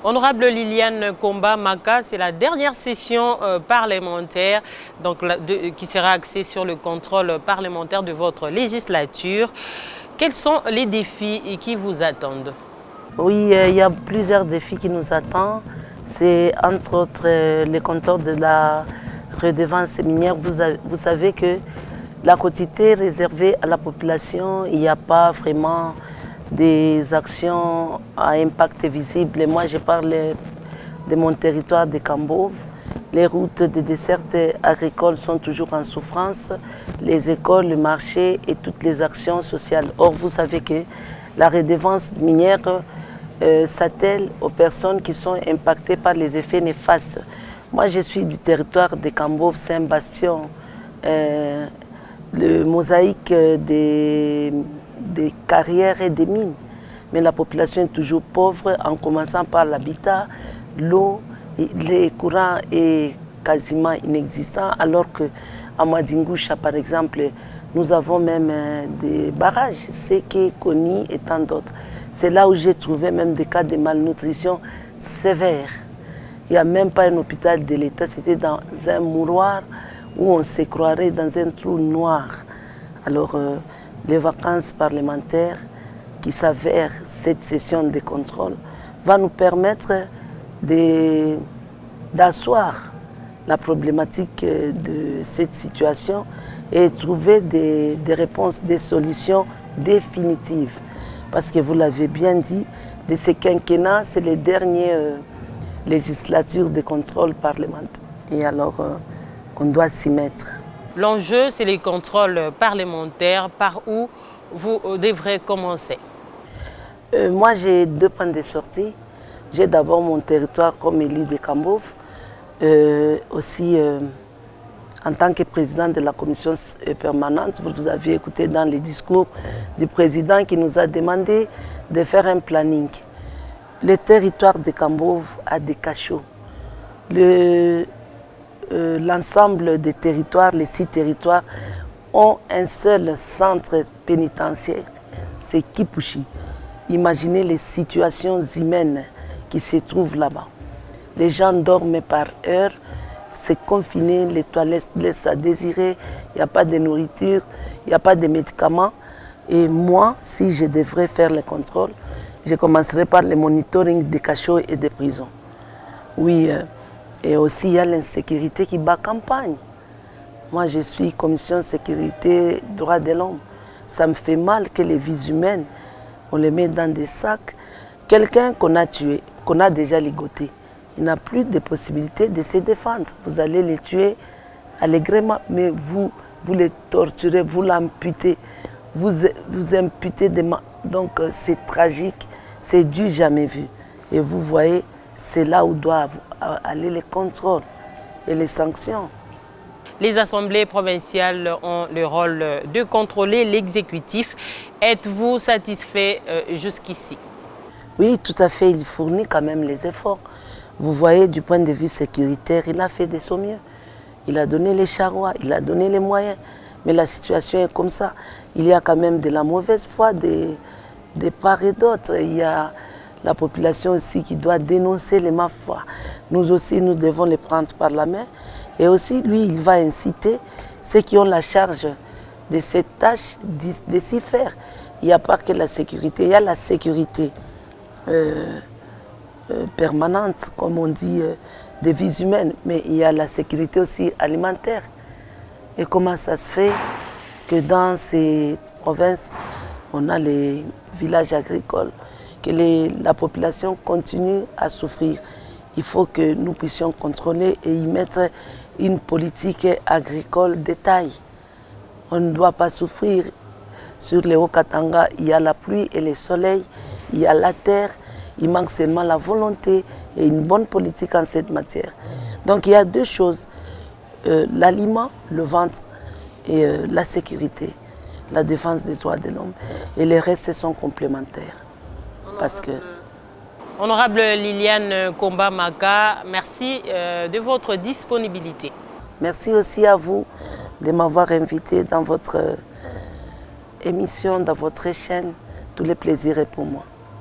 Honorable Liliane Komba Maka, c'est la dernière session parlementaire qui sera axée sur le contrôle parlementaire de votre législature. Quels sont les défis qui vous attendent? Oui, il y a plusieurs défis qui nous attendent. C'est entre autres les contrôles de la redevance minière. Vous savez que la quotité réservée à la population, il n'y a pas vraiment des actions à impact visible. Moi, je parle de mon territoire de Kambove. Les routes de desserte agricole sont toujours en souffrance, les écoles, le marché et toutes les actions sociales. Or, vous savez que la redevance minière s'attelle aux personnes qui sont impactées par les effets néfastes. Moi, je suis du territoire de Kambove, Saint-Bastion, le mosaïque des carrières et des mines. Mais la population est toujours pauvre, en commençant par l'habitat, l'eau, les courants est quasiment inexistant, alors qu'à Madingoucha, par exemple, nous avons même des barrages, Seke, Koni et tant d'autres. C'est là où j'ai trouvé même des cas de malnutrition sévères. Il n'y a même pas un hôpital de l'État, c'était dans un mouroir où on se croirait dans un trou noir. Alors, les vacances parlementaires qui s'avèrent cette session de contrôle va nous permettre d'asseoir la problématique de cette situation et trouver des réponses, des solutions définitives. Parce que vous l'avez bien dit, de ce quinquennat, c'est les dernières législatures de contrôle parlementaire. Et alors, on doit s'y mettre. L'enjeu, c'est les contrôles parlementaires. Par où vous devrez commencer? Moi, j'ai deux points de sortie. J'ai d'abord mon territoire comme élu de Kambove, aussi en tant que président de la commission permanente. Vous avez écouté dans les discours du président qui nous a demandé de faire un planning. Le territoire de Kambove a des cachots. L'ensemble des territoires, les 6 territoires, ont un seul centre pénitentiaire, c'est Kipushi. Imaginez les situations humaines qui se trouvent là-bas. Les gens dorment par heure, c'est confiné, les toilettes laissent à désirer, il n'y a pas de nourriture, il n'y a pas de médicaments. Et moi, si je devrais faire le contrôle, je commencerai par le monitoring des cachots et des prisons. Oui, et aussi il y a l'insécurité qui bat campagne. Moi, je suis commission sécurité droits de l'homme. Ça me fait mal que les vies humaines, on les met dans des sacs. Quelqu'un qu'on a tué, qu'on a déjà ligoté, il n'a plus de possibilité de se défendre. Vous allez les tuer allègrement, mais vous les torturez, vous l'amputez, vous imputez des mains. Donc c'est tragique, c'est du jamais vu. Et vous voyez, c'est là où doivent aller les contrôles et les sanctions. Les assemblées provinciales ont le rôle de contrôler l'exécutif. Êtes-vous satisfait jusqu'ici? Oui, tout à fait. Il fournit quand même les efforts. Vous voyez, du point de vue sécuritaire, il a fait de son mieux. Il a donné les charrois, il a donné les moyens. Mais la situation est comme ça. Il y a quand même de la mauvaise foi de part et d'autre. Il y a la population aussi qui doit dénoncer les malfois. Nous aussi, nous devons les prendre par la main. Et aussi, lui, il va inciter ceux qui ont la charge de cette tâche de s'y faire. Il n'y a pas que la sécurité, il y a la sécurité permanente, comme on dit, des vies humaines, mais il y a la sécurité aussi alimentaire. Et comment ça se fait que dans ces provinces, on a les villages agricoles, que la population continue à souffrir? Il faut que nous puissions contrôler et y mettre une politique agricole de taille. On ne doit pas souffrir. Sur les Haut-Katanga, il y a la pluie et le soleil, il y a la terre, il manque seulement la volonté et une bonne politique en cette matière. Donc il y a deux choses, l'aliment, le ventre et la sécurité, la défense des droits de l'homme. Et les restes sont complémentaires. Parce que... Honorable Liliane Komba Maka, merci de votre disponibilité. Merci aussi à vous de m'avoir invité dans votre émission, dans votre chaîne. Tout le plaisir est pour moi.